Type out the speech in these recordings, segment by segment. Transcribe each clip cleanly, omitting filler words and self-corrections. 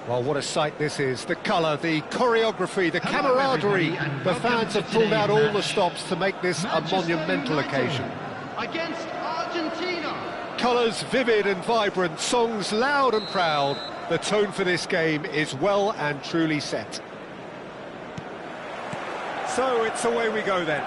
Well, what a sight this is. The colour, the choreography, the camaraderie. The fans have pulled out all the stops to make this a monumental occasion. Against Argentina. Colours vivid and vibrant, songs loud and proud. The tone for this game is well and truly set. So it's away we go then.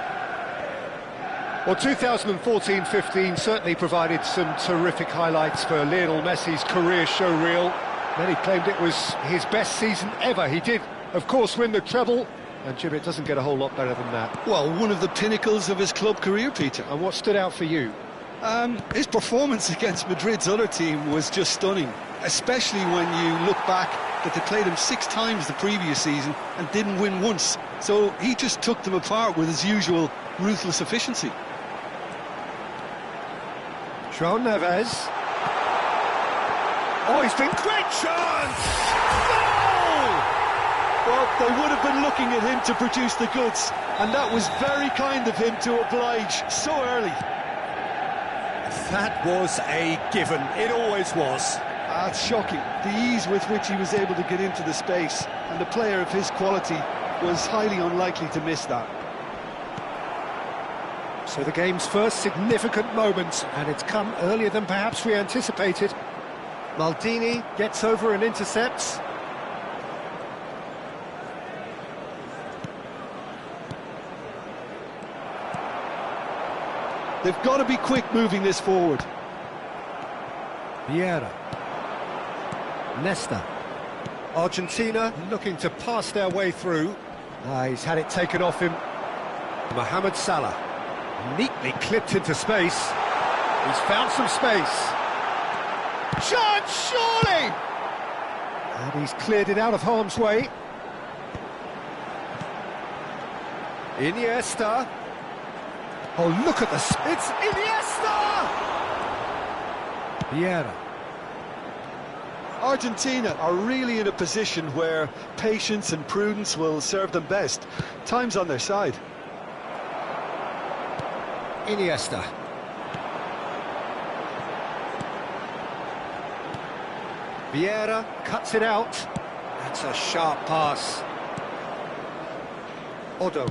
Well, 2014-15 certainly provided some terrific highlights for Lionel Messi's career showreel. Many claimed it was his best season ever. He did, of course, win the treble, and Jim, it doesn't get a whole lot better than that. Well, one of the pinnacles of his club career, Peter. And what stood out for you? His performance against Madrid's other team was just stunning, especially when you look back that they played him 6 times the previous season and didn't win once. So he just took them apart with his usual ruthless efficiency. João Neves. Oh, he's been great chance! Goal! Well, they would have been looking at him to produce the goods, and that was very kind of him to oblige so early. That was a given. It always was. It's shocking. The ease with which he was able to get into the space, and a player of his quality was highly unlikely to miss that. So the game's first significant moment, and it's come earlier than perhaps we anticipated. Maldini gets over and intercepts. They've got to be quick moving this forward. Vieira. Nesta. Argentina looking to pass their way through. He's had it taken off him. Mohamed Salah. Neatly clipped into space. He's found some space. Chance, surely! And he's cleared it out of harm's way. Iniesta. Oh, look at this. It's Iniesta! Vieira. Argentina are really in a position where patience and prudence will serve them best. Time's on their side. Iniesta. Vieira cuts it out. That's a sharp pass. Odo.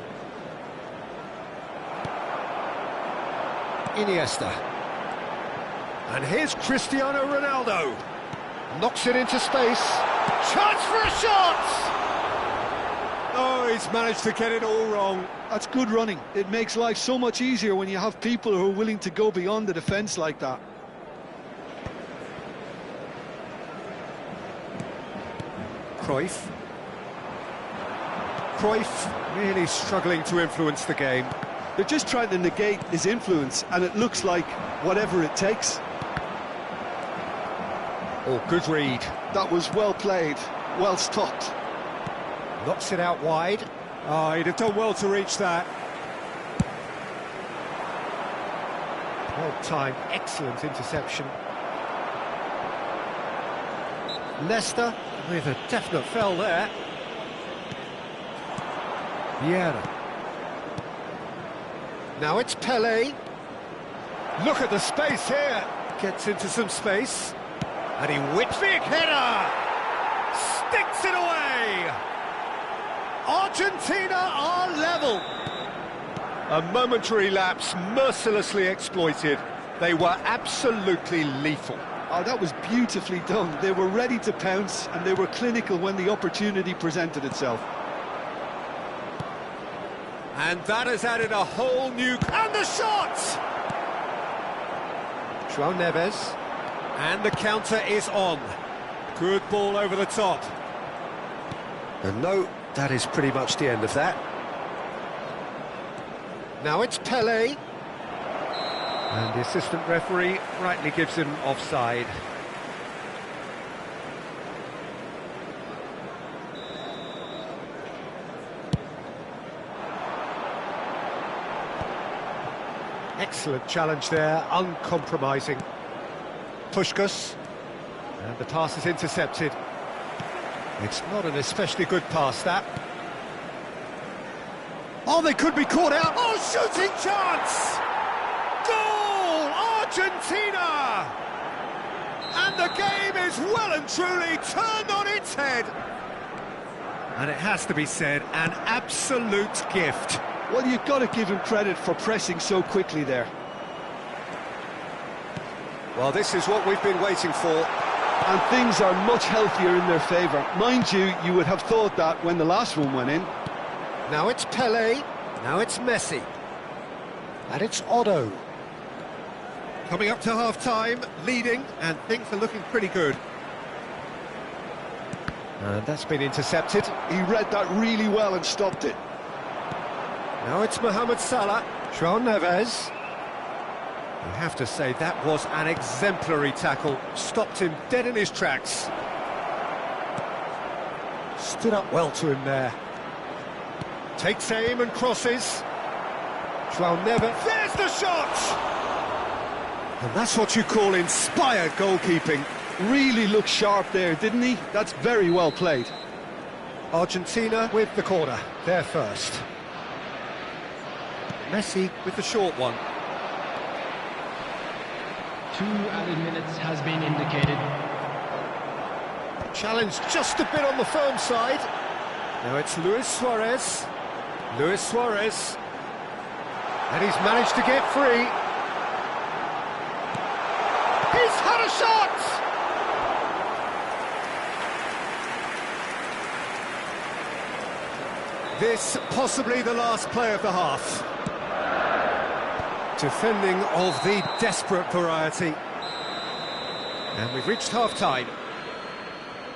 Iniesta. And here's Cristiano Ronaldo. Knocks it into space. Chance for a shot! Oh, he's managed to get it all wrong. That's good running. It makes life so much easier when you have people who are willing to go beyond the defence like that. Cruyff. Cruyff really struggling to influence the game. They're just trying to negate his influence, and it looks like whatever it takes. Oh, good read. That was well played, well stopped. Knocks it out wide. Oh, he'd have done well to reach that. Well timed, excellent interception. Leicester with a definite fell there. Vieira. Now it's Pelé. Look at the space here. Gets into some space. And he whips big header. Sticks it away. Argentina are level. A momentary lapse mercilessly exploited. They were absolutely lethal. Oh, that was beautifully done. They were ready to pounce, and they were clinical when the opportunity presented itself. And that has added a whole new... And the shot! João Neves. And the counter is on. Good ball over the top. And no, that is pretty much the end of that. Now it's Pelé. And the assistant referee rightly gives him offside. Excellent challenge there, uncompromising. Puskás, and the pass is intercepted. It's not an especially good pass, that. Oh, they could be caught out. Oh, shooting chance! Goal! Argentina! And the game is well and truly turned on its head. And it has to be said, an absolute gift. Well, you've got to give him credit for pressing so quickly there. Well, this is what we've been waiting for. And things are much healthier in their favour. Mind you, you would have thought that when the last one went in. Now it's Pelé, now it's Messi. And it's Otto. Coming up to half-time, leading, and things are looking pretty good. And that's been intercepted. He read that really well and stopped it. Now it's Mohamed Salah, João Neves. You have to say that was an exemplary tackle. Stopped him dead in his tracks. Stood up well to him there. Takes aim and crosses. João Neves. There's the shot! And that's what you call inspired goalkeeping. Really looked sharp there, didn't he? That's very well played. Argentina with the corner. They're first. Messi with the short one. 2 added minutes has been indicated. Challenge just a bit on the firm side. Now it's Luis Suarez. Luis Suarez. And he's managed to get free. He's had a shot! This possibly the last play of the half. Defending of the desperate variety. And we've reached half-time.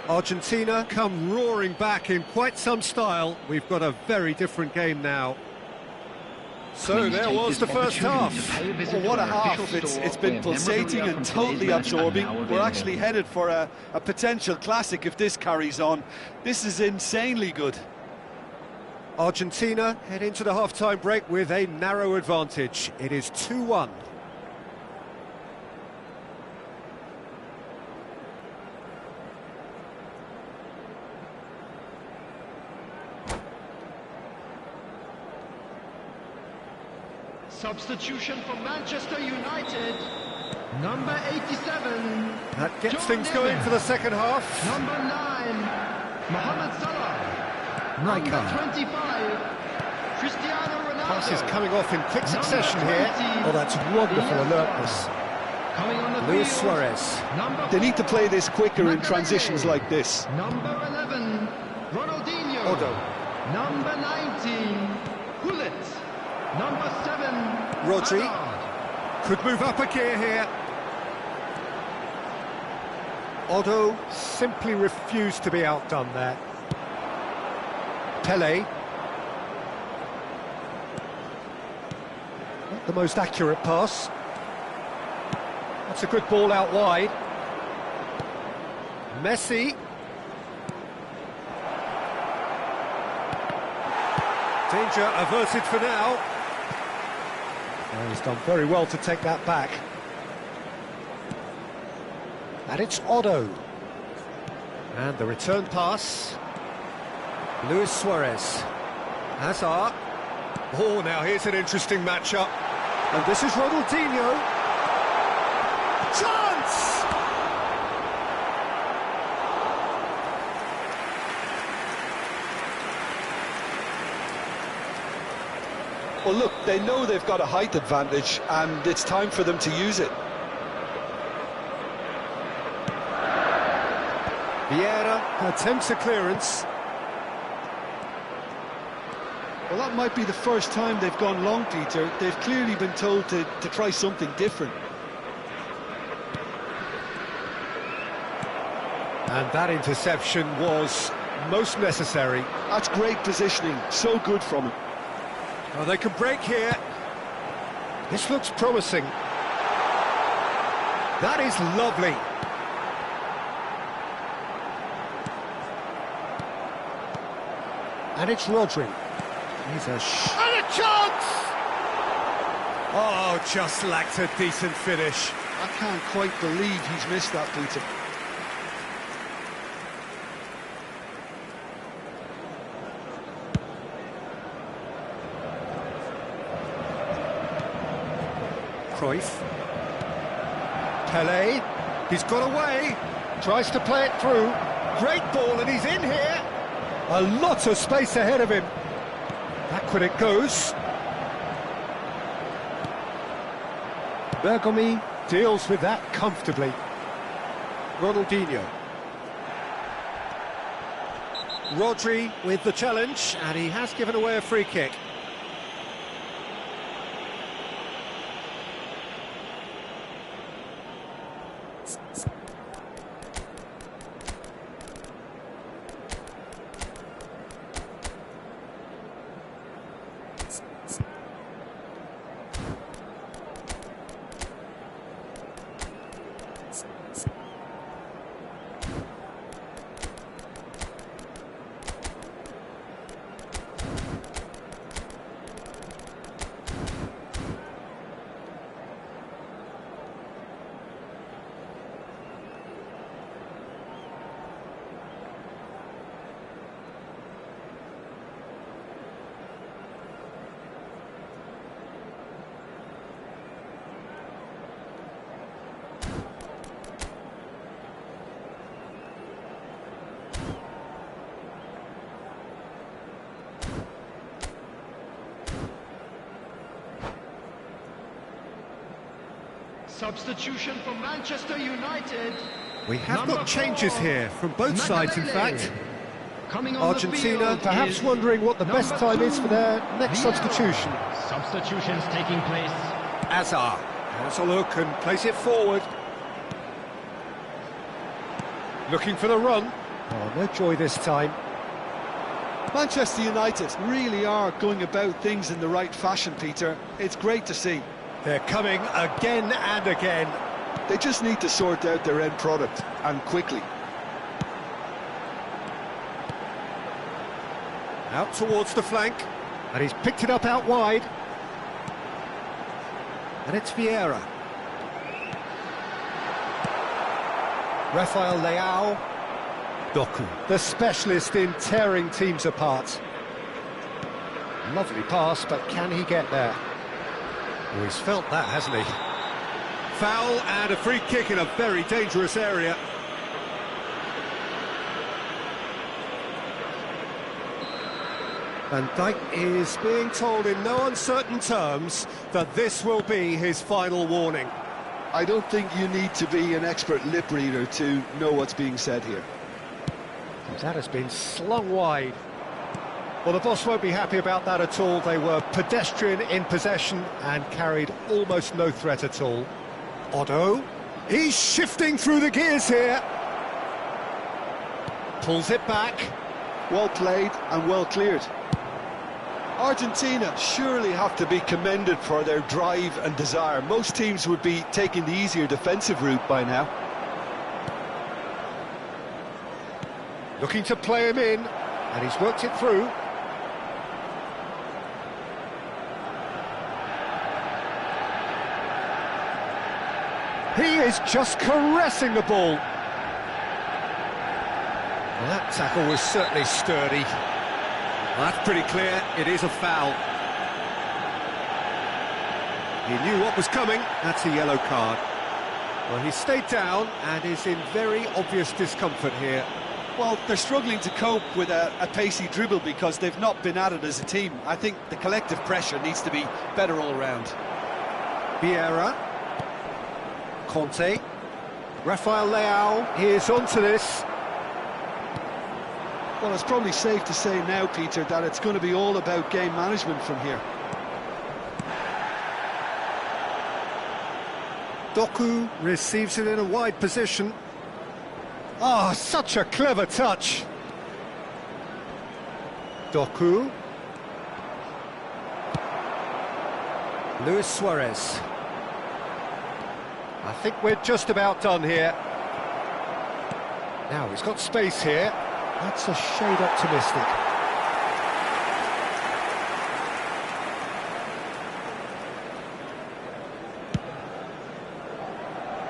Argentina come roaring back in quite some style. We've got a very different game now. So there was the first half. Well, what a half. It's been pulsating and totally absorbing. We're actually headed for a potential classic if this carries on. This is insanely good. Argentina head into the half-time break with a narrow advantage. It is 2-1. Substitution for Manchester United. Number 87. That gets João things Neves. going for the second half. Number 9. Mohamed Salah. Number Rijkaard. 25. Cristiano Ronaldo. Passes coming off in quick succession Number here. 20. Oh, that's wonderful alertness. Coming on the Luis field. Suarez. Number They need to 4. play this quicker in Makelele. transitions like this. Number 11. Ronaldinho. Otto. Number 19. Gullit. Number 7. Rodri. Hazard. Could move up a gear here. Otto simply refused to be outdone there. Pele. Not the most accurate pass. That's a good ball out wide. Messi. Danger averted for now. Oh, he's done very well to take that back. And it's Otto. And the return pass. Luis Suarez. Hazard. Oh, now here's an interesting matchup. And this is Ronaldinho. Chance! Well, look, they know they've got a height advantage, and it's time for them to use it. Vieira attempts a clearance. Well, that might be the first time they've gone long, Peter. They've clearly been told to try something different. And that interception was most necessary. That's great positioning, so good from him. Oh, they can break here. This looks promising. That is lovely. And it's Rodri. He's and a chance! Oh, just lacked a decent finish. I can't quite believe he's missed that, Peter. Cruyff. Pele. He's got away. Tries to play it through. Great ball, and he's in here. A lot of space ahead of him. Backward it goes. Bergomi deals with that comfortably. Ronaldinho. Rodri with the challenge, and he has given away a free kick. Substitution for Manchester United. We have Number got changes 4, here from both sides, in fact. Coming on Argentina the field perhaps is wondering what the best number time is 2, for their next Vieira. substitution. Substitutions taking place. Hazard has a look and plays it forward. Looking for the run. Oh, no joy this time. Manchester United really are going about things in the right fashion, Peter. It's great to see. They're coming again and again. They just need to sort out their end product, and quickly. Out towards the flank, and he's picked it up out wide. And it's Vieira. Rafael Leao. Doku, the specialist in tearing teams apart. Lovely pass, but can he get there? Oh, he's felt that, hasn't he? Foul and a free kick in a very dangerous area. Van Dijk is being told in no uncertain terms that this will be his final warning. I don't think you need to be an expert lip reader to know what's being said here. That has been slung wide. Well, the boss won't be happy about that at all. They were pedestrian in possession and carried almost no threat at all. Otto, he's shifting through the gears here. Pulls it back. Well played and well cleared. Argentina surely have to be commended for their drive and desire. Most teams would be taking the easier defensive route by now. Looking to play him in, and he's worked it through. He is just caressing the ball. Well, that tackle was certainly sturdy. Well, that's pretty clear, it is a foul. He knew what was coming, that's a yellow card. Well, he stayed down and is in very obvious discomfort here. Well, they're struggling to cope with a pacey dribble because they've not been at it as a team. I think the collective pressure needs to be better all around. Vieira. Conte. Rafael Leao is onto this. Well, it's probably safe to say now, Peter, that it's going to be all about game management from here. Doku receives it in a wide position. Oh, such a clever touch. Doku. Luis Suarez. I think we're just about done here. Now, he's got space here. That's a shade optimistic.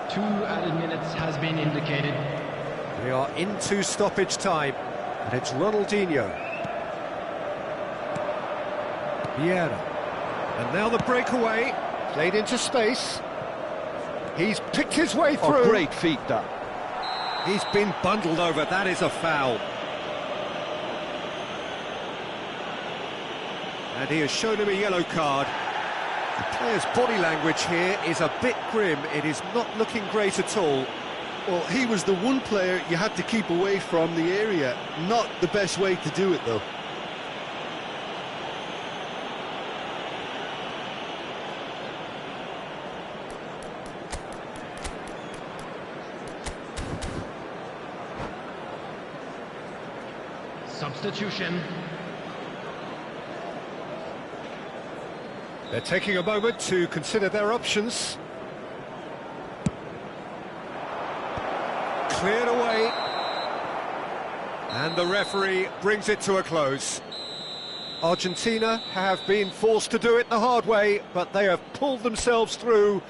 Two added minutes has been indicated. We are into stoppage time, and it's Ronaldinho. Vieira. And now the breakaway, played into space. He's picked his way through. Oh, great feat, that. He's been bundled over, that is a foul. And he has shown him a yellow card. The player's body language here is a bit grim. It is not looking great at all. Well, he was the one player you had to keep away from the area. Not the best way to do it, though. Substitution. They're taking a moment to consider their options. Cleared away. And the referee brings it to a close. Argentina have been forced to do it the hard way, but they have pulled themselves through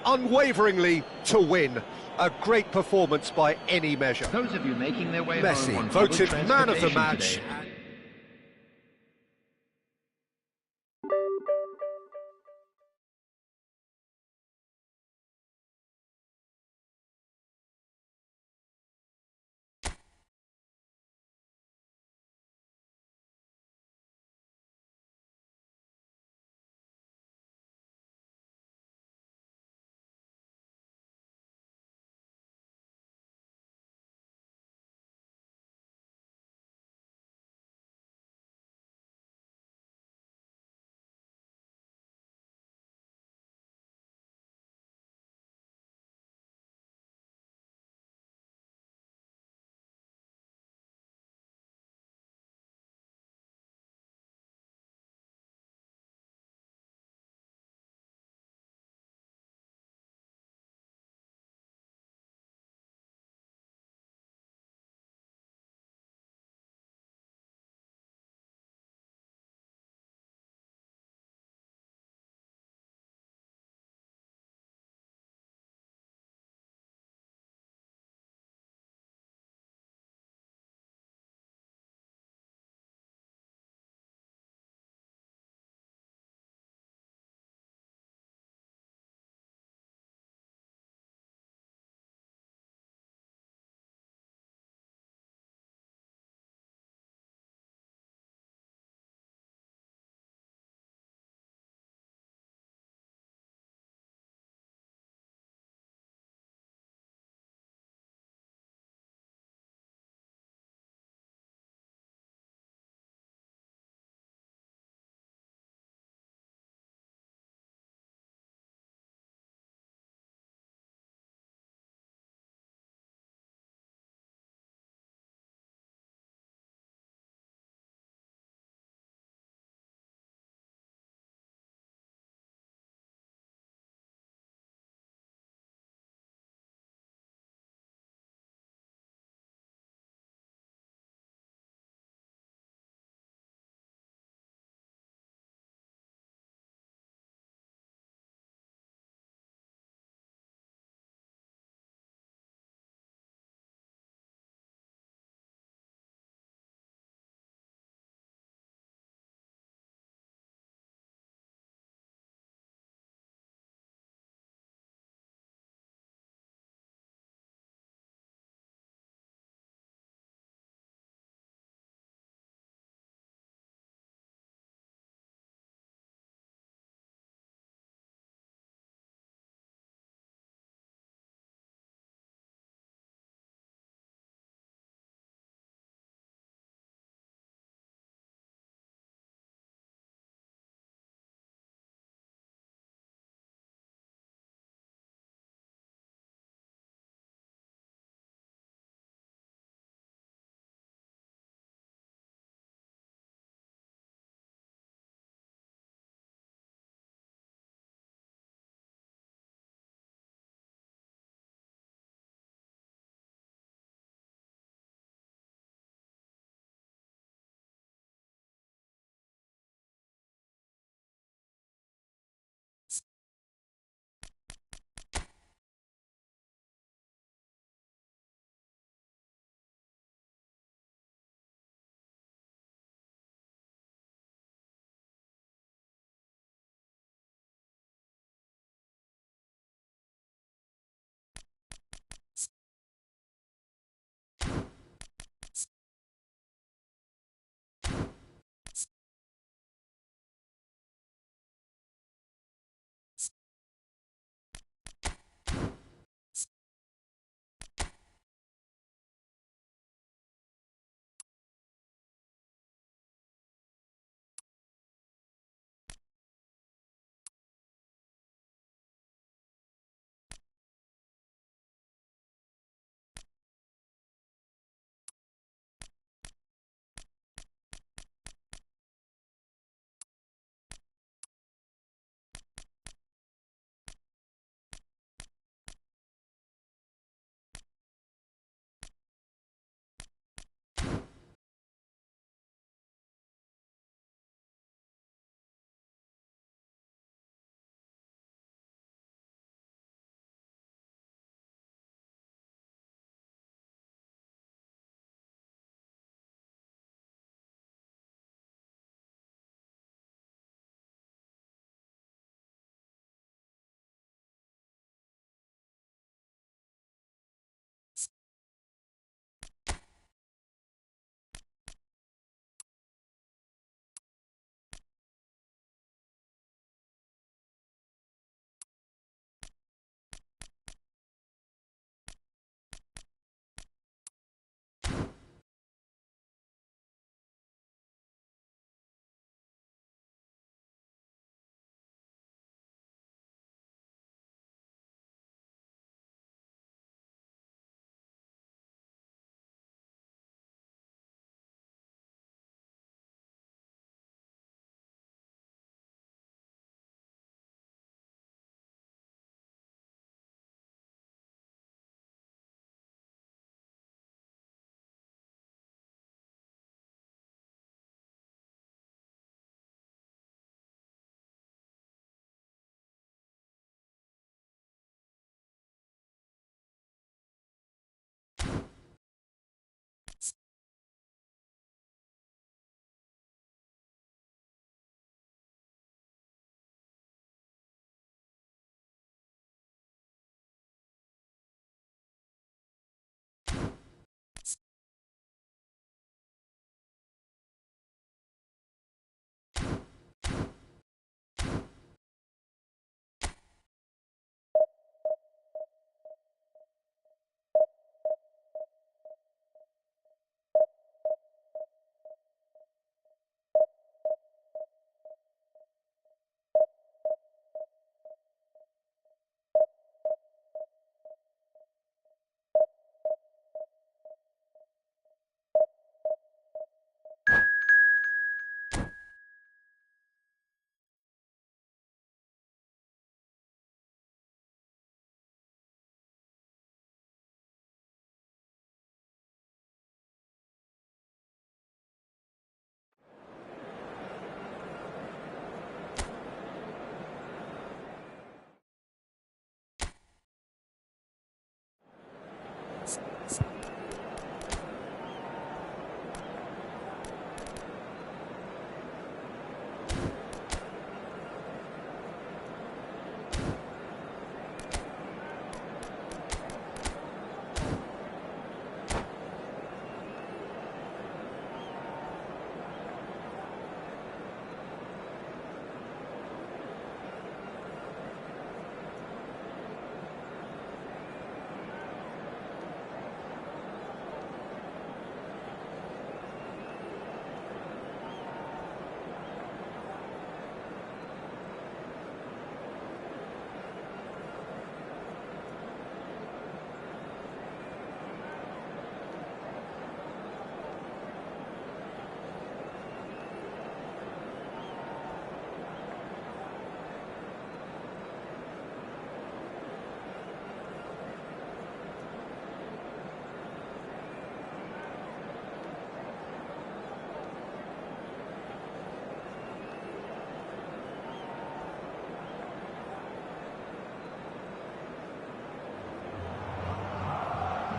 unwaveringly to win. A great performance by any measure. Those of you making their way Messi home on voted public man of the transportation match. today.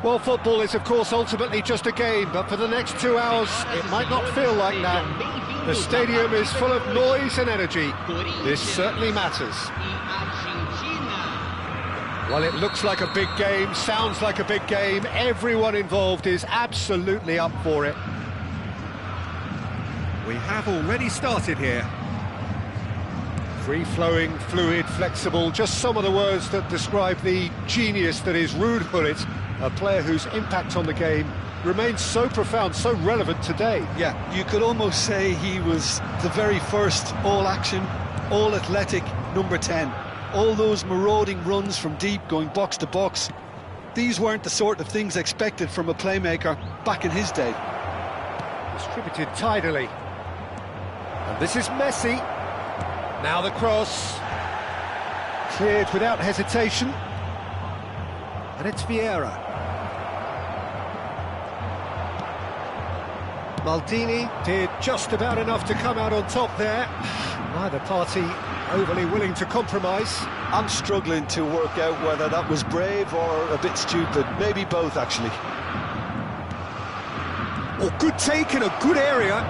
Well, football is, of course, ultimately just a game, but for the next 2 hours, it might not feel like that. The stadium is full of noise and energy. This certainly matters. Well, it looks like a big game, sounds like a big game. Everyone involved is absolutely up for it. We have already started here. Free-flowing, fluid, flexible, just some of the words that describe the genius that is Ruud Gullit, a player whose impact on the game remains so profound, so relevant today. Yeah, you could almost say he was the very first all-action, all-athletic number 10. All those marauding runs from deep, going box to box, these weren't the sort of things expected from a playmaker back in his day. Distributed tidily. And this is Messi. Now the cross. Cleared without hesitation. And it's Vieira. Maldini did just about enough to come out on top there. Neither party overly willing to compromise. I'm struggling to work out whether that was brave or a bit stupid. Maybe both, actually. Oh, good take in a good area.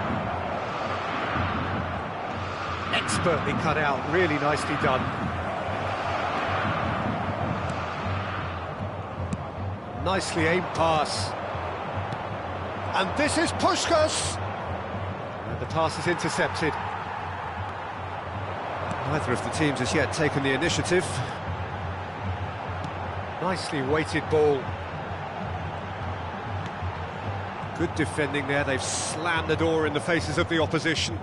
Expertly cut out, really nicely done. Nicely aimed pass. And this is Puskás. And the pass is intercepted. Neither of the teams has yet taken the initiative. Nicely weighted ball. Good defending there, they've slammed the door in the faces of the opposition.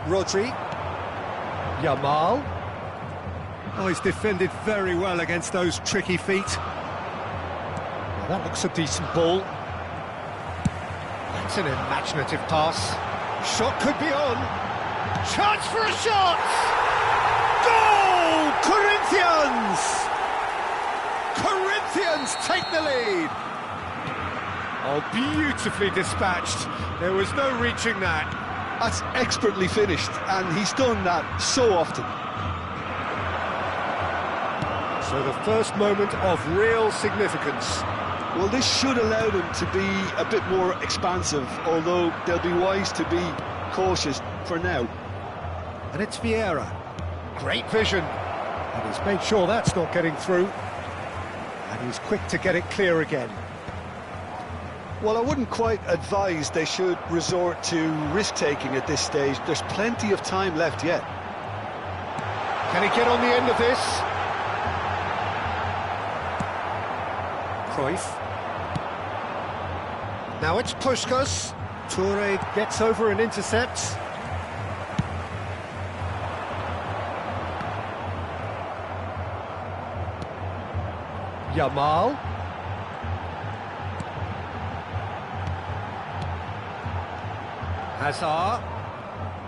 Rodri. Yamal. Oh, he's defended very well against those tricky feet. Now, that looks a decent ball. That's an imaginative pass. Shot could be on. Chance for a shot! Goal! Corinthians! Corinthians take the lead. Oh, beautifully dispatched. There was no reaching that. That's expertly finished, and he's done that so often. So the first moment of real significance. Well, this should allow them to be a bit more expansive, although they'll be wise to be cautious for now. And it's Vieira. Great vision. And he's made sure that's not getting through. And he's quick to get it clear again. Well, I wouldn't quite advise they should resort to risk-taking at this stage. There's plenty of time left yet. Can he get on the end of this? Cruyff. Now it's Puskás. Toure gets over and intercepts. Yamal.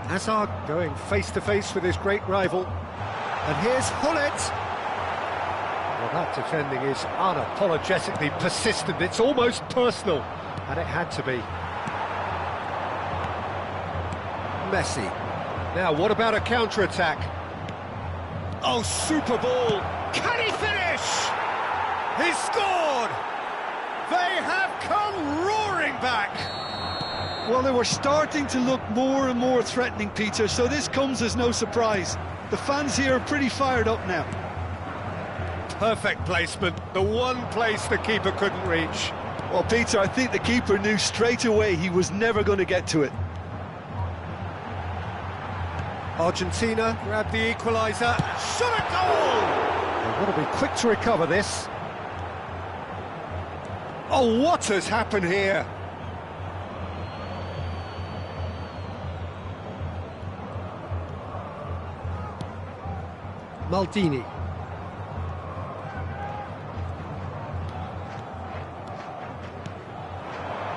Hazard going face-to-face with his great rival. And here's Gullit. Well, that defending is unapologetically persistent. It's almost personal. And it had to be. Messi. Now, what about a counter-attack? Oh, super ball. Can he finish? He scored! They have come roaring back. Well, they were starting to look more and more threatening, Peter, so this comes as no surprise. The fans here are pretty fired up now. Perfect placement, the one place the keeper couldn't reach. Well, Peter, I think the keeper knew straight away he was never going to get to it. Argentina grabbed the equaliser. Shot a goal! They've got to be quick to recover this. Oh, what has happened here? Maldini.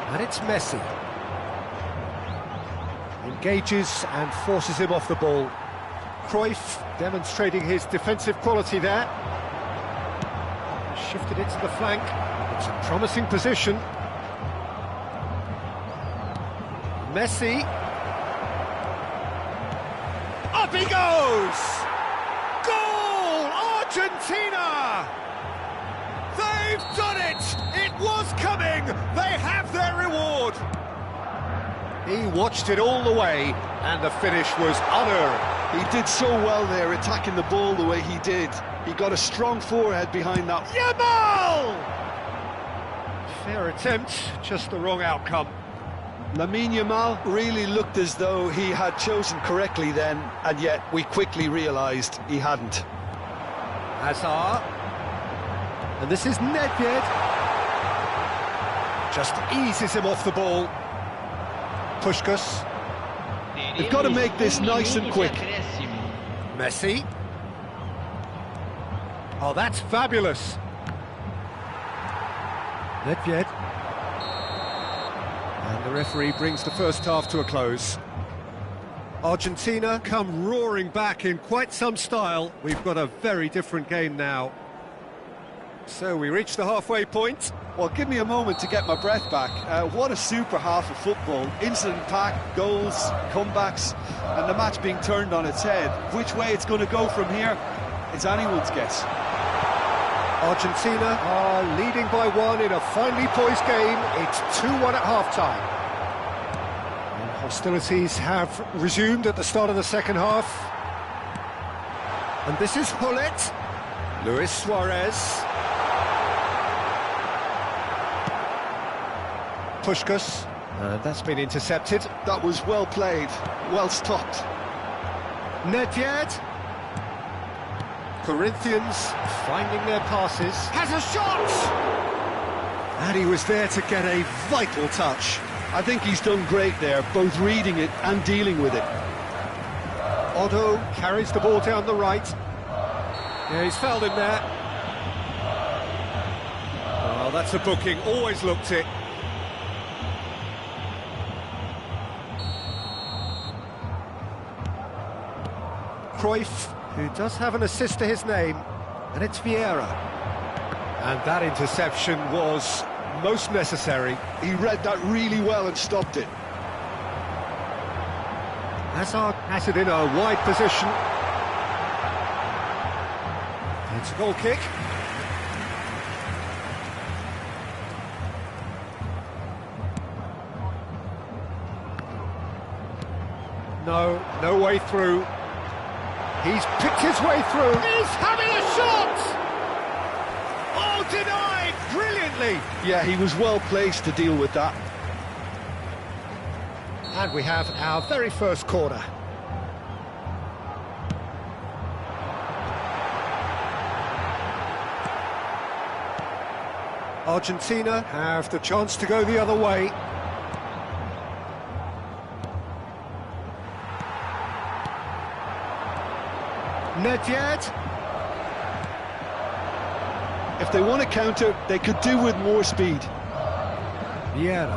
And it's Messi. Engages and forces him off the ball. Cruyff demonstrating his defensive quality there. Shifted it to the flank. It's a promising position. Messi. Up he goes! Goal! Argentina! They've done it! going! They have their reward! He watched it all the way, and the finish was unerring. He did so well there, attacking the ball the way he did. He got a strong forehead behind that. Yamal! Fair attempt, just the wrong outcome. Lamine Yamal really looked as though he had chosen correctly then, and yet we quickly realised he hadn't. Hazard. And this is Nedved. Just eases him off the ball. Puskas. They've got to make this nice and quick. Messi. Oh, that's fabulous. Nedved. And the referee brings the first half to a close. Argentina come roaring back in quite some style. We've got a very different game now. So we reach the halfway point. Well, give me a moment to get my breath back. What a super half of football. Incident-packed, goals, comebacks, and the match being turned on its head. Which way it's going to go from here, it's anyone's guess. Argentina are leading by 1 in a finely poised game. It's 2-1 at half-time. And hostilities have resumed at the start of the second half. And this is Hullet. Luis Suarez. Puskas. And that's been intercepted. That was well played, well stopped. Nedved. Corinthians finding their passes. Has a shot! And he was there to get a vital touch. I think he's done great there, both reading it and dealing with it. Otto carries the ball down the right. Yeah, he's fouled him there. Oh, that's a booking. Always looked it. Cruyff, who does have an assist to his name, and it's Vieira. And that interception was most necessary. He read that really well and stopped it. Hazard has it in a wide position. It's a goal kick. No way through. He's picked his way through. He's having a shot! Oh, denied brilliantly! Yeah, he was well placed to deal with that. And we have our very first corner. Argentina have the chance to go the other way. Nedved. If they want to counter, they could do with more speed. Vieira.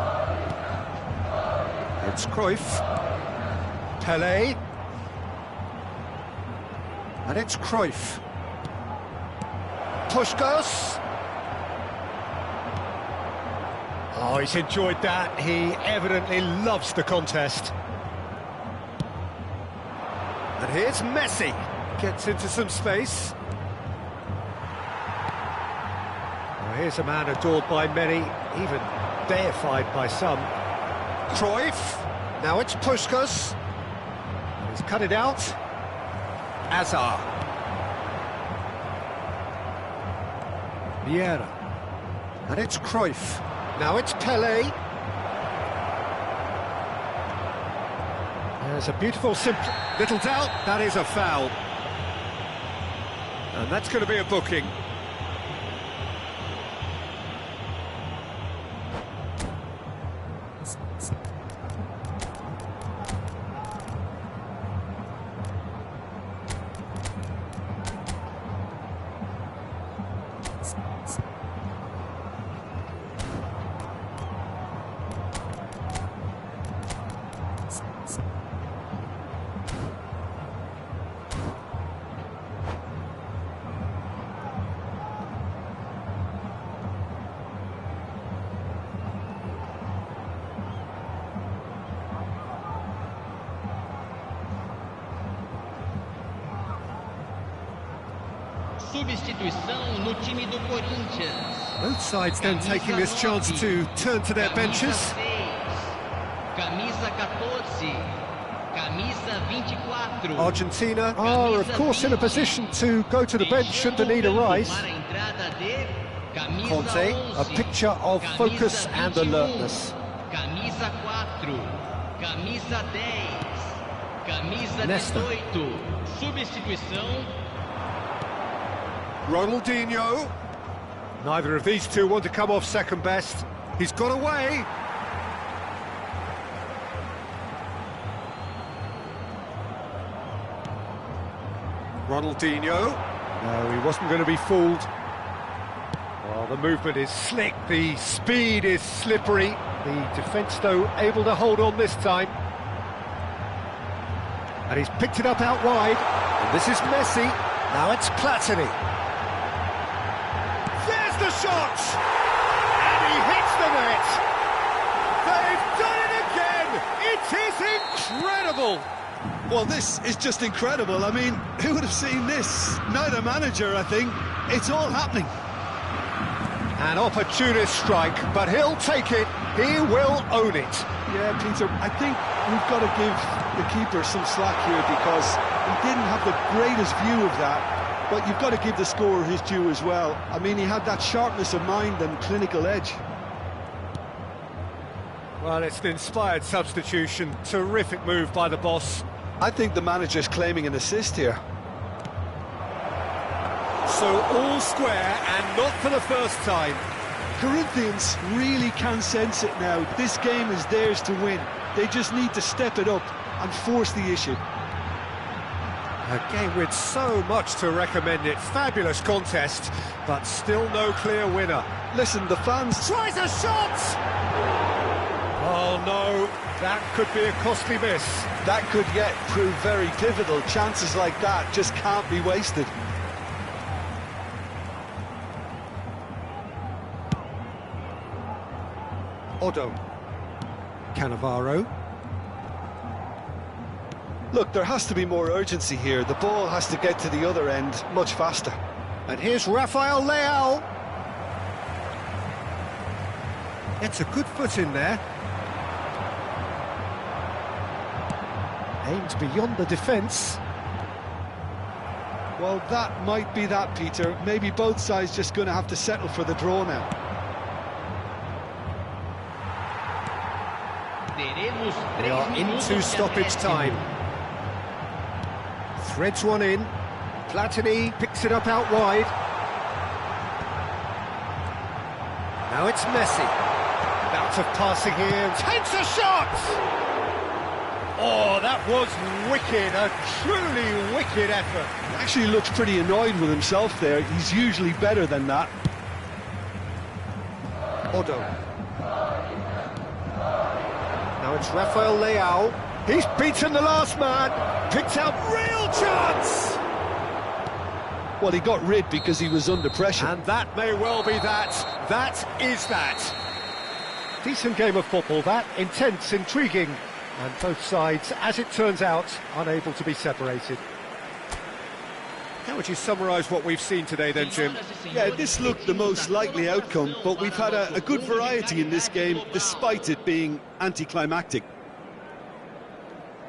It's Cruyff. Pelé. And it's Cruyff. Puskas. Oh, he's enjoyed that. He evidently loves the contest. And here's Messi. Gets into some space. Well, here's a man adored by many, even deified by some. Cruyff. Now it's Puskas. He's cut it out. Hazard. Vieira. And it's Cruyff. Now it's Pelé. There's a beautiful, simple... Little doubt, that is a foul. And that's going to be a booking. Substituição no time do Corinthians. Both sides then taking this chance to turn to their benches. Camisa 14. Camisa 24. Argentina are, of course, in a position to go to the bench should the need arise. Conte, a picture of focus and alertness. Camisa 4. Camisa 10. Camisa Nesta. 18. Substituição. Ronaldinho. Neither of these two want to come off second best. He's got away. Ronaldinho. No, he wasn't going to be fooled. Well, the movement is slick, the speed is slippery. The defence, though, able to hold on this time. And he's picked it up out wide. And this is Messi. Now it's Platini. There's the shot! And he hits the net! They've done it again! It is incredible! Well, this is just incredible. I mean, who would have seen this? Neither manager, I think. It's all happening. An opportunist strike, but he'll take it. He will own it. Yeah, Peter, I think we've got to give the keeper some slack here because he didn't have the greatest view of that. But you've got to give the scorer his due as well. I mean, he had that sharpness of mind and clinical edge. Well, it's an inspired substitution. Terrific move by the boss. I think the manager's claiming an assist here. So all square and not for the first time. Corinthians really can sense it now. This game is theirs to win. They just need to step it up and force the issue. A game with so much to recommend it. Fabulous contest, but still no clear winner. Listen, the fans... Tries a shot! Oh no, that could be a costly miss. That could yet prove very pivotal. Chances like that just can't be wasted. Odo. Cannavaro. Look, there has to be more urgency here. The ball has to get to the other end much faster. And here's Rafael Leao. It's a good foot in there. Aimed beyond the defence. Well, that might be that, Peter. Maybe both sides just going to have to settle for the draw now. We are into stoppage time. Threads one in. Platini picks it up out wide. Now it's Messi. Bout of passing here. Takes a shot! Oh, that was wicked. A truly wicked effort. He actually looks pretty annoyed with himself there. He's usually better than that. Odo. Now it's Rafael Leao. He's beaten the last man. Picked out real chance. Well, he got rid because he was under pressure. And that may well be that. That is that. Decent game of football, that. Intense, intriguing. And both sides, as it turns out, unable to be separated. How would you summarise what we've seen today then, Jim? Yeah, this looked the most likely outcome, but we've had a good variety in this game, despite it being anticlimactic.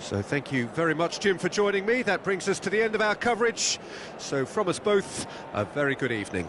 So thank you very much, Jim, for joining me. That brings us to the end of our coverage. So from us both, a very good evening.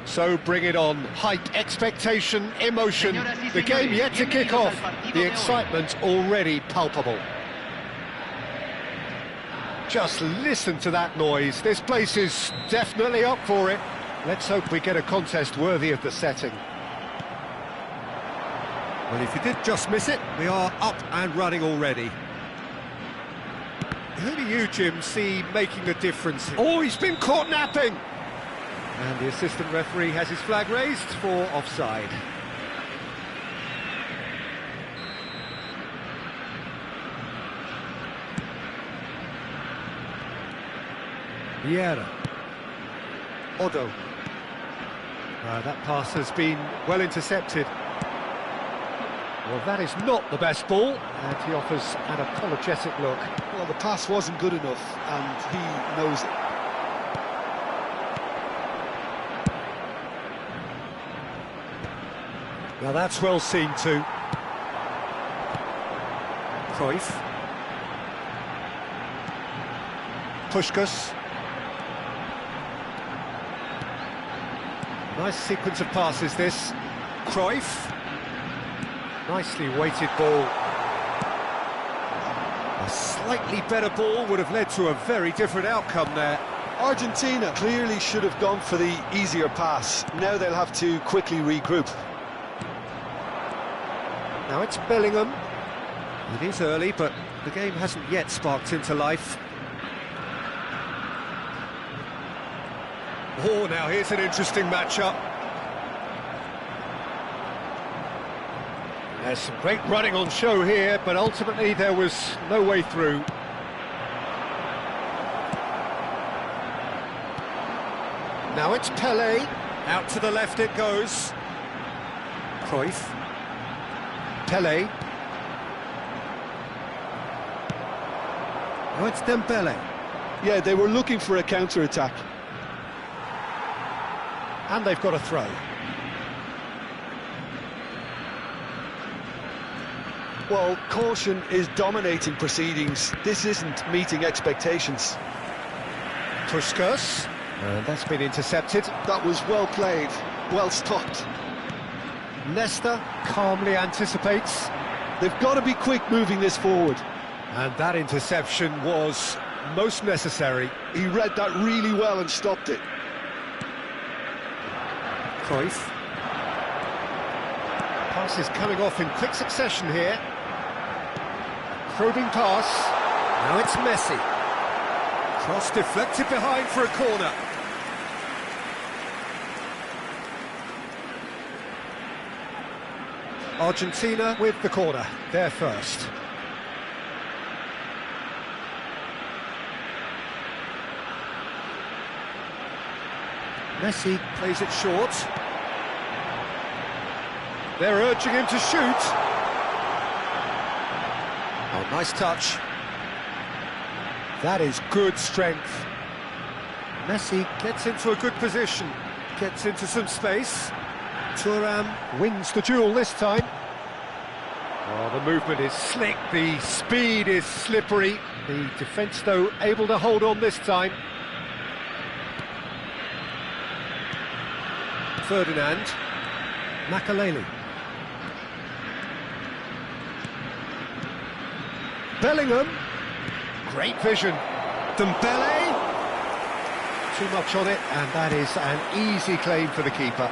So bring it on. Hype, expectation, emotion. The game yet to kick off. The excitement already palpable. Just listen to that noise. This place is definitely up for it. Let's hope we get a contest worthy of the setting. Well, if you did just miss it, we are up and running already. Who do you, Jim, see making a difference? Oh, he's been caught napping! And the assistant referee has his flag raised for offside. Vieira. Odo. That pass has been well intercepted. Well, that is not the best ball, and he offers an apologetic look. Well, the pass wasn't good enough, and he knows it. Now that's well seen too. Cruyff. Puskás. Nice sequence of passes this. Cruyff. Nicely weighted ball. A slightly better ball would have led to a very different outcome there. Argentina clearly should have gone for the easier pass. Now they'll have to quickly regroup. Now it's Bellingham. It is early, but the game hasn't yet sparked into life. Oh, now here's an interesting matchup. There's some great running on show here, but ultimately there was no way through. Now it's Pelé. Out to the left it goes. Cruyff. Pelé. Now it's Dembele. Yeah, they were looking for a counter-attack. And they've got a throw. Well, caution is dominating proceedings. This isn't meeting expectations. Puskás. And that's been intercepted. That was well played, well stopped. Nesta calmly anticipates. They've got to be quick moving this forward. And that interception was most necessary. He read that really well and stopped it. Cruyff. Pass is coming off in quick succession here. Probing pass. Now it's Messi. Cross deflected behind for a corner. Argentina with the corner, they're first. Messi plays it short. They're urging him to shoot. Oh, nice touch. That is good strength. Messi gets into a good position, gets into some space. Thuram wins the duel this time. Oh, the movement is slick, the speed is slippery. The defence, though, able to hold on this time. Ferdinand. Makaleli. Bellingham. Great vision. Dembele. Too much on it, and that is an easy claim for the keeper.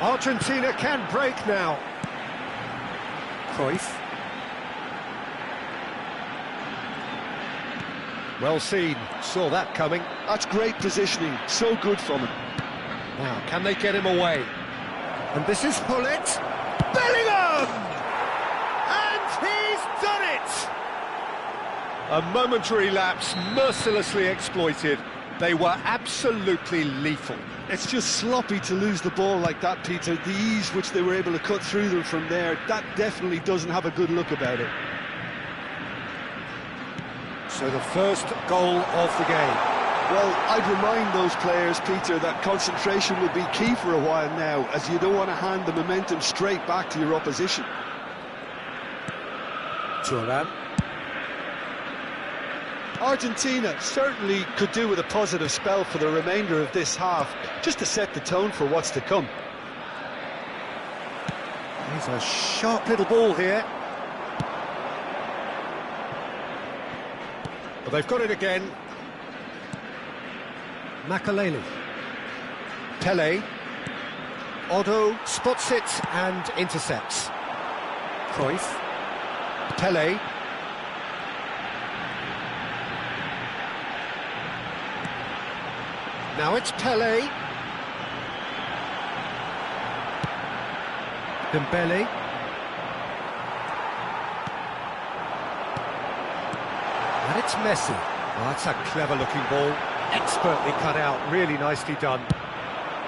Argentina can break now. Cruyff. Well seen, saw that coming. That's great positioning, so good from him. Now, can they get him away? And this is Hullet. Bellingham! And he's done it! A momentary lapse, mercilessly exploited. They were absolutely lethal. It's just sloppy to lose the ball like that, Peter. The ease which they were able to cut through them from there, that definitely doesn't have a good look about it. So the first goal of the game. Well, I'd remind those players, Peter, that concentration will be key for a while now, as you don't want to hand the momentum straight back to your opposition. Thuram. Argentina certainly could do with a positive spell for the remainder of this half, just to set the tone for what's to come. Here's a sharp little ball here. Well, they've got it again. Makaleli. Pele. Otto spots it and intercepts. Cruyff. Pele. Now it's Pele. Dembele. And it's Messi. Oh, that's a clever-looking ball. Expertly cut out, really nicely done.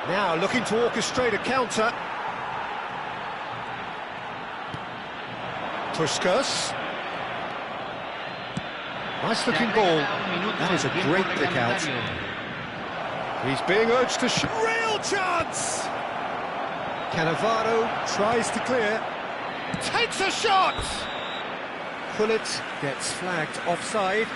Now looking to orchestrate a counter. Puskas. Nice-looking ball. That is a great pick out. He's being urged to shoot. Real chance! Cannavaro tries to clear. Takes a shot! Hullet gets flagged offside.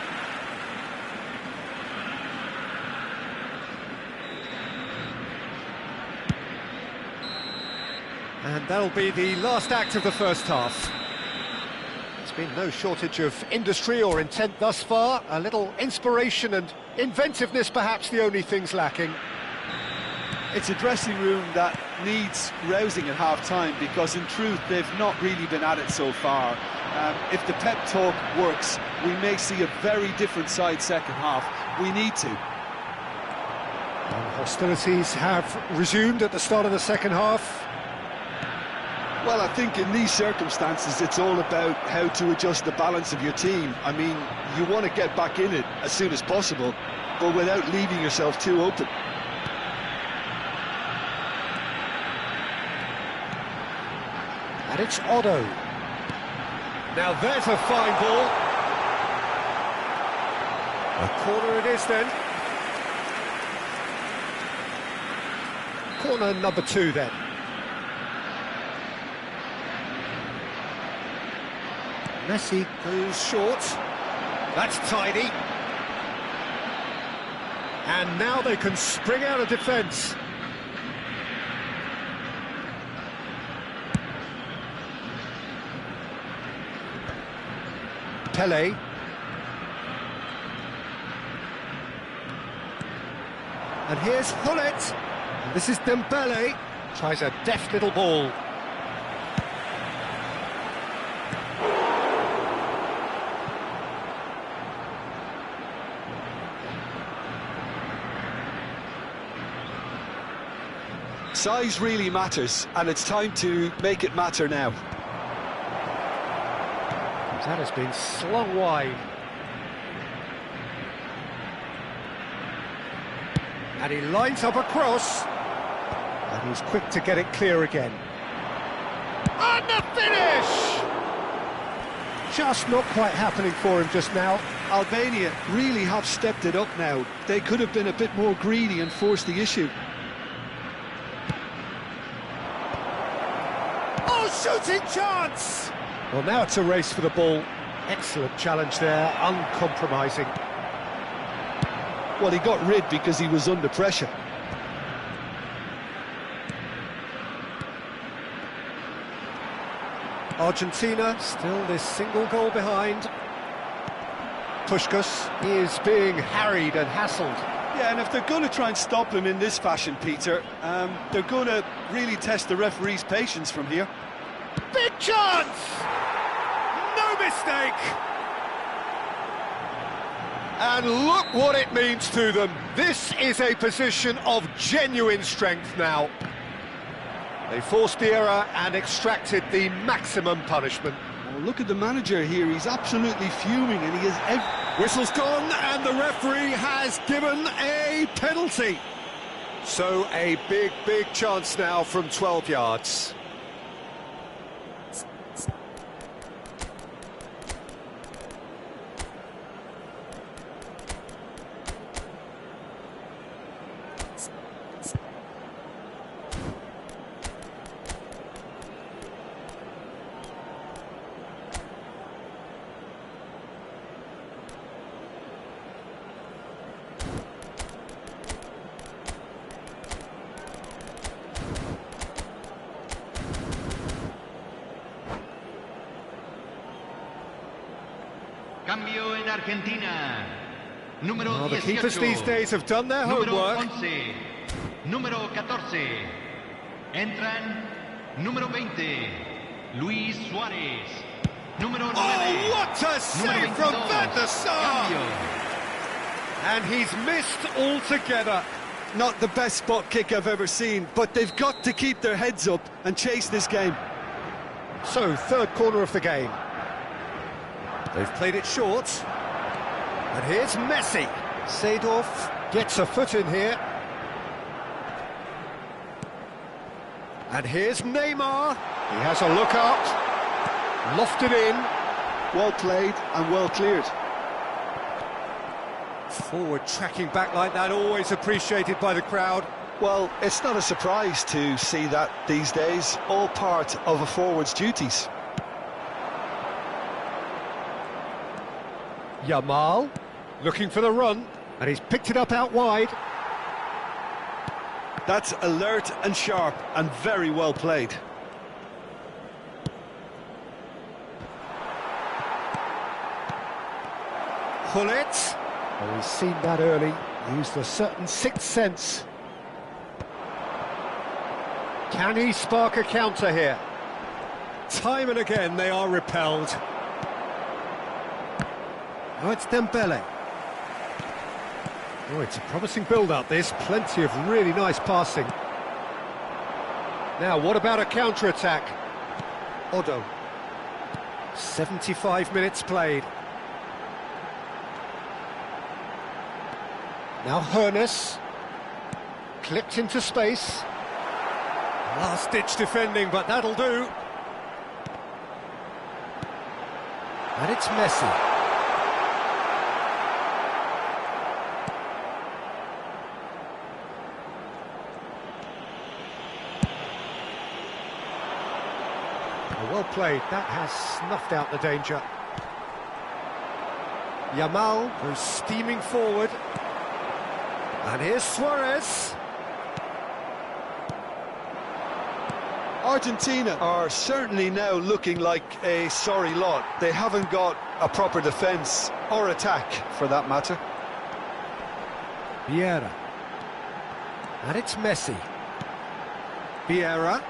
And that'll be the last act of the first half. There's been no shortage of industry or intent thus far. A little inspiration and inventiveness, perhaps the only things lacking. It's a dressing room that needs rousing at half-time, because in truth they've not really been at it so far. If the pep talk works, we may see a very different side second half. We need to. And hostilities have resumed at the start of the second half. Well, I think in these circumstances it's all about how to adjust the balance of your team. I mean, you want to get back in it as soon as possible, but without leaving yourself too open. And it's Otto. Now there's a fine ball. A corner it is then. Corner number 2 then. Messi goes short. That's tidy. And now they can spring out of defence. Pele. And here's Hullet. And this is Dembele. Tries a deft little ball. Size really matters, and it's time to make it matter now. That has been slung wide. And he lines up a cross. And he's quick to get it clear again. And the finish! Just not quite happening for him just now. Albania really have stepped it up now. They could have been a bit more greedy and forced the issue. Shooting chance! Well, now it's a race for the ball. Excellent challenge there, uncompromising. Well, he got rid because he was under pressure. Argentina still this single goal behind. Puskas is being harried and hassled. Yeah, and if they're going to try and stop him in this fashion, Peter, they're going to really test the referee's patience from here. Big chance! No mistake! And look what it means to them. This is a position of genuine strength now. They forced the error and extracted the maximum punishment. Oh, look at the manager here, he's absolutely fuming, and he is... Whistle's gone, and the referee has given a penalty. So a big, big chance now from 12 yards. Cambio en Argentina. Número Well, the 18. keepers these days have done their Número homework. 11. Número 14. Entran número 20. Luis Suárez. Número 9. Oh, what a save from Van der Sar! Cambio. And he's missed altogether. Not the best spot kick I've ever seen, but they've got to keep their heads up and chase this game. So, third corner of the game. They've played it short. And here's Messi. Seedorf gets a foot in here. And here's Neymar. He has a look up. Lofted in. Well played and well cleared. Forward tracking back like that, always appreciated by the crowd. Well, it's not a surprise to see that these days, all part of a forward's duties. Yamal looking for the run, and he's picked it up out wide. That's alert and sharp and very well played. Hullet. Oh, he's seen that early, used a certain sixth sense. Can he spark a counter here? Time and again they are repelled. Oh, it's Dembele. Oh, it's a promising build-up, this. Plenty of really nice passing. Now, what about a counter-attack? Odo. 75 minutes played. Now Hoeneß. Clipped into space. Last-ditch defending, but that'll do. And it's Messi. Well played, that has snuffed out the danger. Yamal, who's steaming forward. And here's Suarez. Argentina are certainly now looking like a sorry lot. They haven't got a proper defence, or attack, for that matter. Vieira. And it's Messi. Vieira.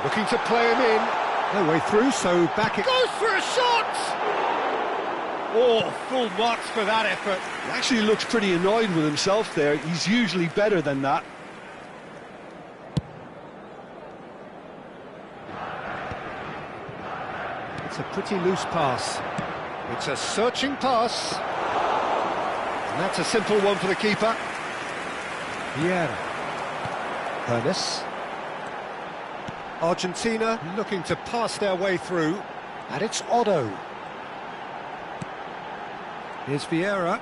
Looking to play him in. No way through, so back it goes for a shot! Oh, full marks for that effort. He actually looks pretty annoyed with himself there. He's usually better than that. It's a pretty loose pass. It's a searching pass. And that's a simple one for the keeper. Vieira. Hoeneß. Argentina looking to pass their way through, and it's Odo. Here's Vieira.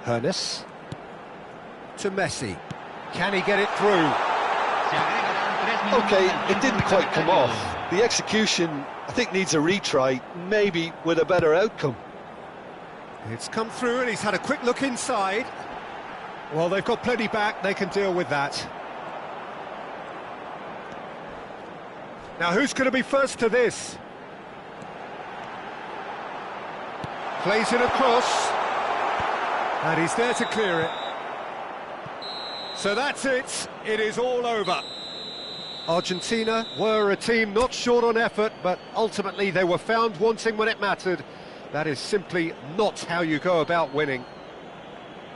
Hoeneß. To Messi. Can he get it through? Okay, it didn't quite come off. The execution, I think, needs a retry, maybe with a better outcome. It's come through and he's had a quick look inside. Well, they've got plenty back, they can deal with that. Now, who's going to be first to this? Plays it across. And he's there to clear it. So that's it. It is all over. Argentina were a team not short on effort, but ultimately they were found wanting when it mattered. That is simply not how you go about winning.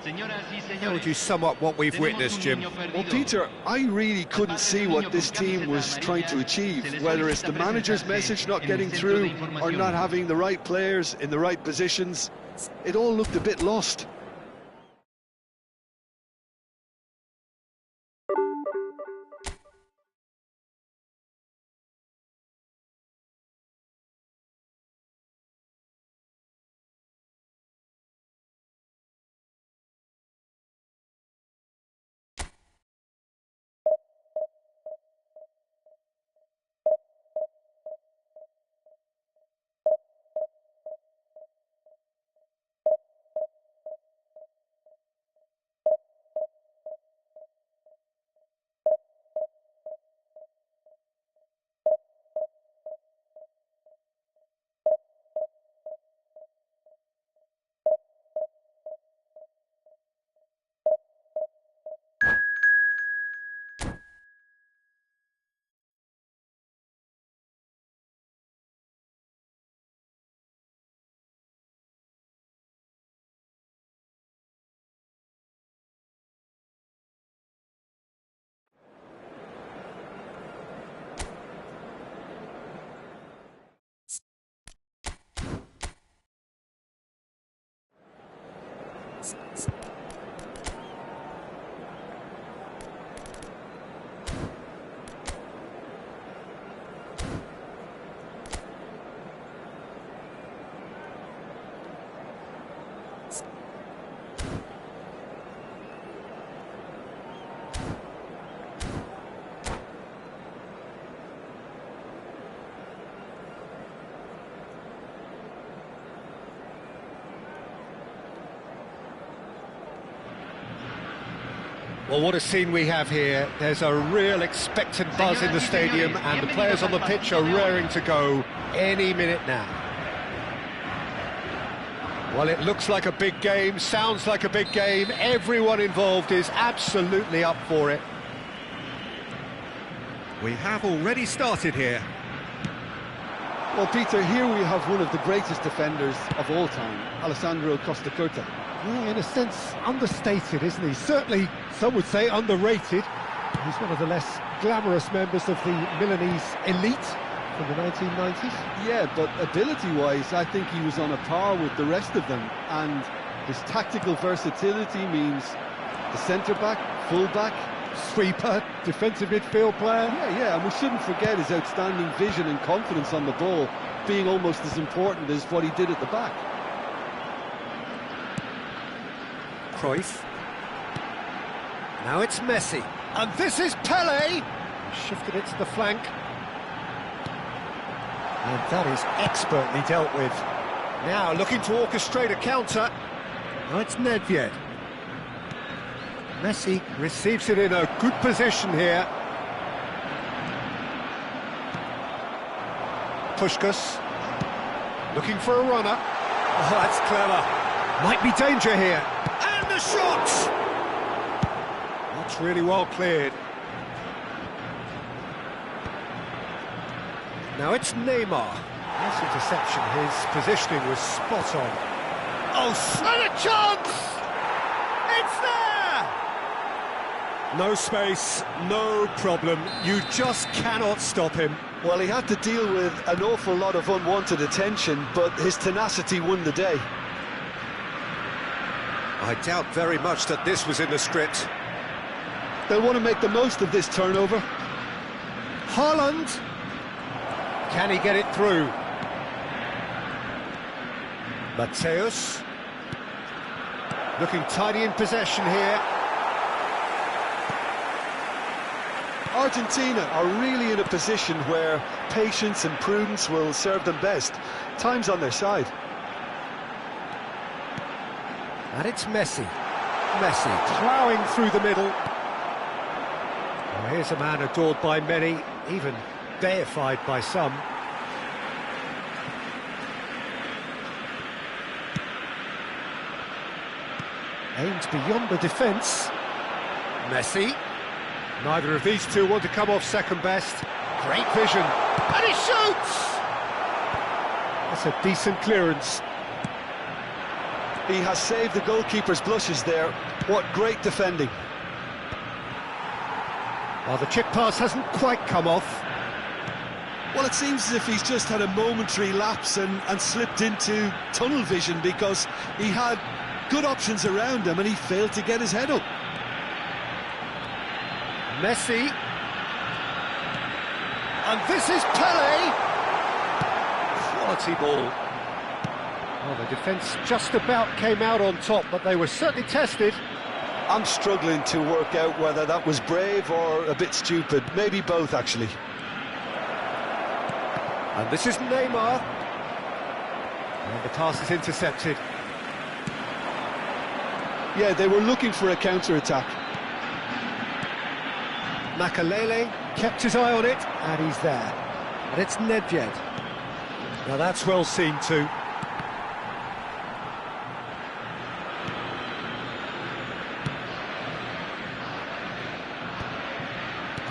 How would you sum up what we've witnessed, Jim? Well, Peter, I really couldn't see what this team was trying to achieve, whether it's the manager's message not getting through or not having the right players in the right positions. It all looked a bit lost. Well, what a scene we have here. There's a real expectant buzz in the stadium and the players on the pitch are raring to go any minute now. Well, it looks like a big game, sounds like a big game. Everyone involved is absolutely up for it. We have already started here. Well, Peter, here we have one of the greatest defenders of all time, Alessandro Costacurta. Yeah, in a sense, understated, isn't he? Certainly, some would say underrated. He's one of the less glamorous members of the Milanese elite from the 1990s. Yeah, but ability-wise, I think he was on a par with the rest of them. And his tactical versatility means the centre-back, full-back, Sweeper, defensive midfield player. Yeah, and we shouldn't forget his outstanding vision and confidence on the ball being almost as important as what he did at the back. Cruyff. Now it's Messi. And this is Pele. He shifted it to the flank. And that is expertly dealt with. Now looking to orchestrate a counter. Now it's Nedved. Messi receives it in a good position here. Puskás looking for a runner. Oh, that's clever. Might be danger here. And the shot! That's really well cleared. Now it's Neymar. Nice interception. His positioning was spot on. Oh, and a chance! It's there! No space, no problem. You just cannot stop him. Well, he had to deal with an awful lot of unwanted attention, but his tenacity won the day. I doubt very much that this was in the script. They'll want to make the most of this turnover. Haaland. Can he get it through? Mateus. Looking tidy in possession here. Argentina are really in a position where patience and prudence will serve them best. Time's on their side. And it's Messi. Messi ploughing through the middle. Well, here's a man adored by many, even deified by some. Aimed beyond the defence. Messi. Neither of these two want to come off second best. Great vision. And he shoots! That's a decent clearance. He has saved the goalkeeper's blushes there. What great defending. Well, the chip pass hasn't quite come off. Well, it seems as if he's just had a momentary lapse and slipped into tunnel vision, because he had good options around him and he failed to get his head up. Messi. And this is Pele. Quality ball. Well, the defence just about came out on top, but they were certainly tested. I'm struggling to work out whether that was brave or a bit stupid. Maybe both, actually. And this is Neymar. And the pass is intercepted. Yeah, they were looking for a counter-attack. Makalele kept his eye on it, and he's there. And it's Nedved. Now that's well seen too.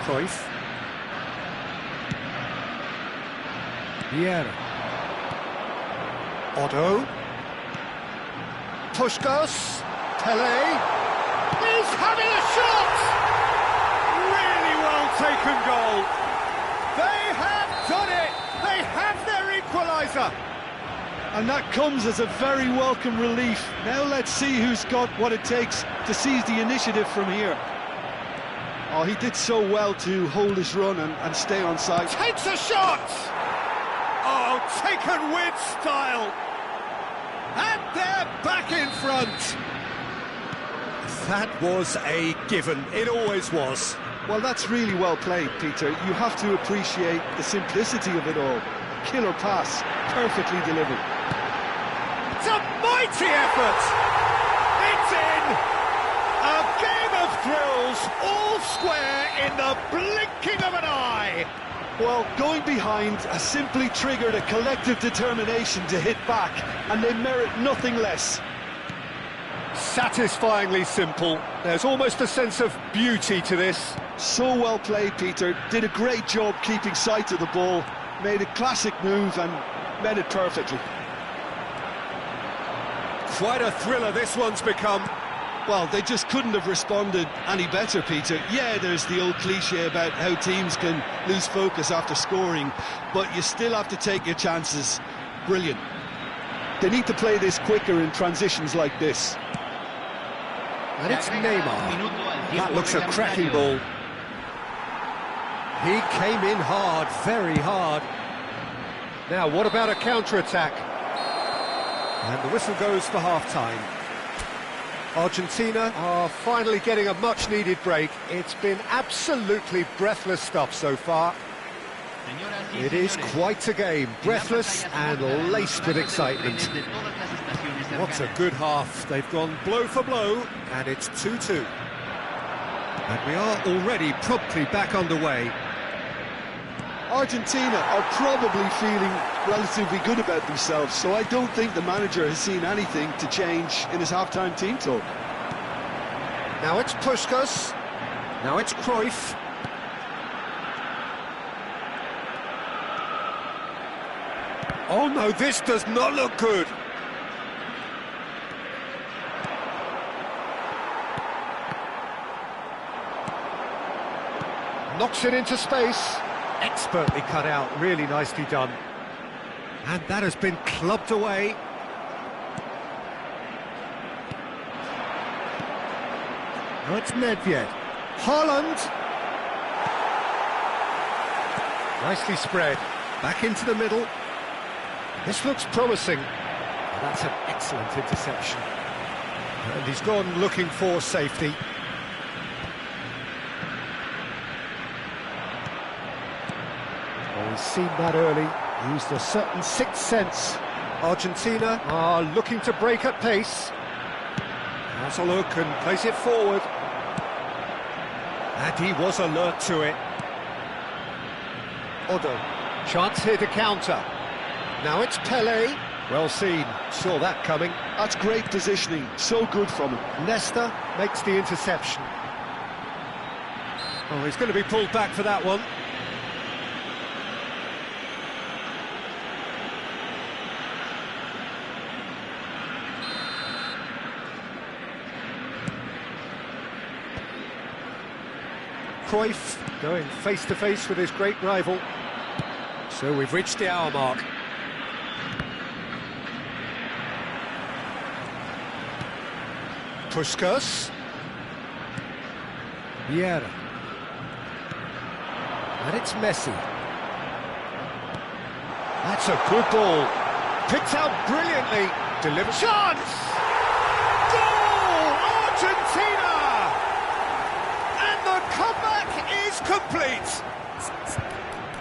Cruyff. Vieira. Otto. Puskás. Pele. He's having a shot! Really well taken goal. They have done it! They have their equaliser! And that comes as a very welcome relief. Now let's see who's got what it takes to seize the initiative from here. Oh, he did so well to hold his run and stay on side. Takes a shot! Oh, taken with style! And they're back in front! That was a given. It always was. Well, that's really well played, Peter. You have to appreciate the simplicity of it all. Killer pass, perfectly delivered. It's a mighty effort! It's in! A game of thrills, all square in the blinking of an eye! Well, going behind has simply triggered a collective determination to hit back, and they merit nothing less. Satisfyingly simple. There's almost a sense of beauty to this. So well played, Peter. Did a great job keeping sight of the ball, made a classic move and met it perfectly. Quite a thriller this one's become. Well, they just couldn't have responded any better, Peter. Yeah, there's the old cliche about how teams can lose focus after scoring, but you still have to take your chances. Brilliant. They need to play this quicker in transitions like this. And it's Neymar. That looks a cracking ball. He came in hard, very hard. Now, what about a counter-attack? And the whistle goes for half-time. Argentina are finally getting a much-needed break. It's been absolutely breathless stuff so far. It is quite a game, breathless and laced with excitement. What a good half. They've gone blow for blow, and it's 2-2. And we are already promptly back underway. Argentina are probably feeling relatively good about themselves, so I don't think the manager has seen anything to change in his half-time team talk. Now it's Puskás. Now it's Cruyff. Oh no, this does not look good. Knocks it into space. Expertly cut out, really nicely done. And that has been clubbed away. Now it's Nedved. Haaland. Nicely spread. Back into the middle. This looks promising. That's an excellent interception. And he's gone looking for safety. Well, he's seen that early. Used a certain sixth sense. Argentina are looking to break at pace. Has a look and plays it forward. And he was alert to it. Otto. Chance here to counter. Now it's Pele. Well seen. Saw that coming. That's great positioning. So good from him. Nesta makes the interception. Oh, he's going to be pulled back for that one. Cruyff going face-to-face with his great rival. So we've reached the hour mark. Puskas. Vieira. And it's Messi. That's a good ball. Picked out brilliantly. Delivered. Chance! Goal! Argentina! And the comeback is complete.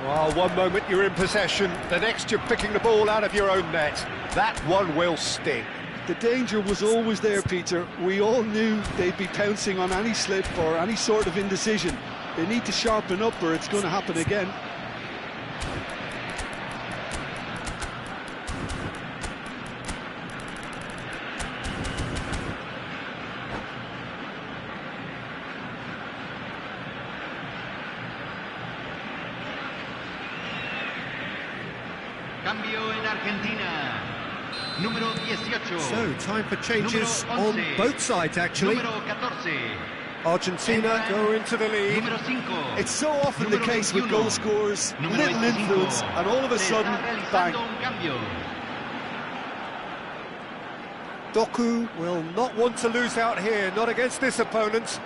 Well, one moment you're in possession, the next you're picking the ball out of your own net. That one will sting. The danger was always there, Peter. We all knew they'd be pouncing on any slip or any sort of indecision. They need to sharpen up or it's going to happen again. Cambio en Argentina. Número 18. So, time for changes on both sides, actually. Número 14. Argentina go into the lead. Número 5. It's so often the case with goal scorers, little influence, and all of a sudden, bang. Doku will not want to lose out here, not against this opponent.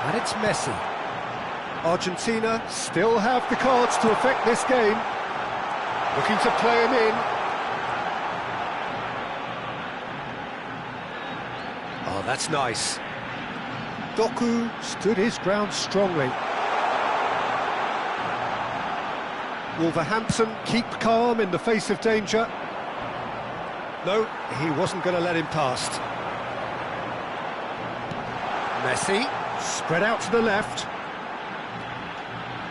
And it's Messi. Argentina still have the cards to affect this game. Looking to play him in. Oh, that's nice. Doku stood his ground strongly. Wolverhampton keep calm in the face of danger. No, he wasn't going to let him past. Messi, spread out to the left.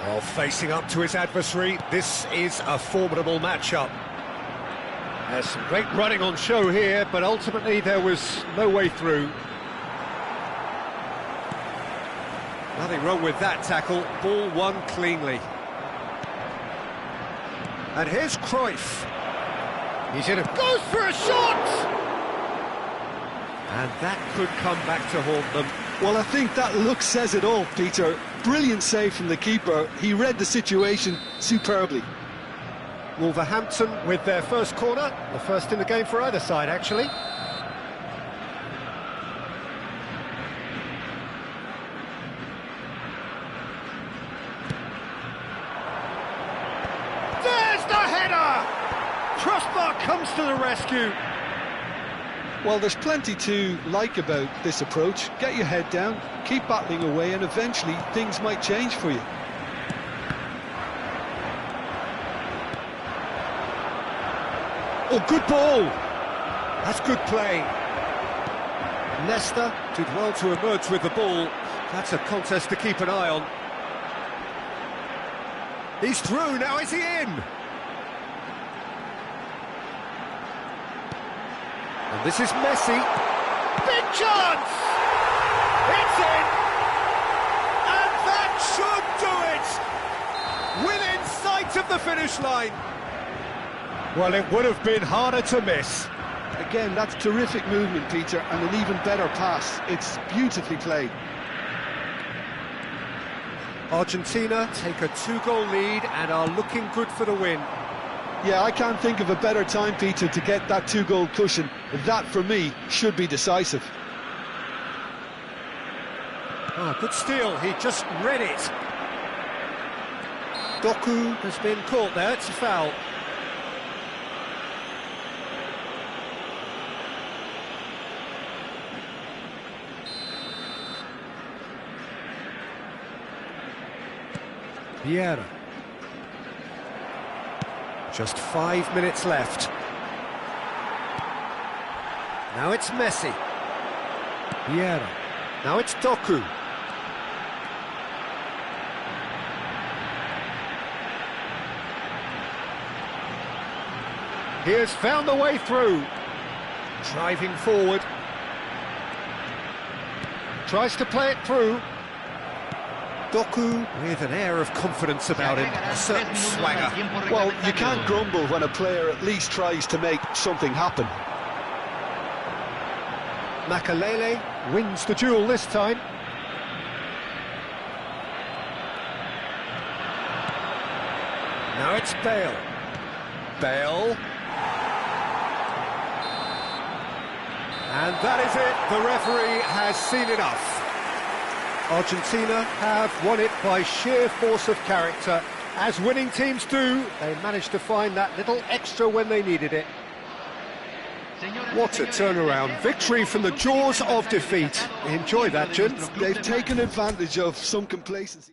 While facing up to his adversary, this is a formidable matchup. There's some great running on show here, but ultimately there was no way through. Nothing wrong with that tackle, ball won cleanly. And here's Cruyff. He's in a... goes for a shot! And that could come back to haunt them. Well, I think that look says it all, Peter. Brilliant save from the keeper. He read the situation superbly. Wolverhampton with their first corner, the first in the game for either side, actually. There's the header! Crossbar comes to the rescue. Well, there's plenty to like about this approach. Get your head down, keep battling away, and eventually things might change for you. Oh, good ball! That's good play. Nesta did well to emerge with the ball. That's a contest to keep an eye on. He's through, now is he in? And this is Messi. Big chance! It's in! And that should do it! Within sight of the finish line. Well, it would have been harder to miss. Again, that's terrific movement, Peter, and an even better pass. It's beautifully played. Argentina take a 2-goal lead and are looking good for the win. Yeah, I can't think of a better time, Peter, to get that 2-goal cushion. That, for me, should be decisive. Ah, good steal, he just read it. Doku has been caught there, it's a foul. Vieira. Just 5 minutes left. Now it's Messi. Vieira. Now it's Doku. He has found the way through. Driving forward. Tries to play it through. Doku with an air of confidence about him, a certain swagger. Well, you can't grumble when a player at least tries to make something happen. Makalele wins the duel this time. Now it's Bale. Bale. And that is it. The referee has seen enough. Argentina have won it by sheer force of character. As winning teams do, they managed to find that little extra when they needed it. What a turnaround. Victory from the jaws of defeat. Enjoy that, gents. They've taken advantage of some complacency.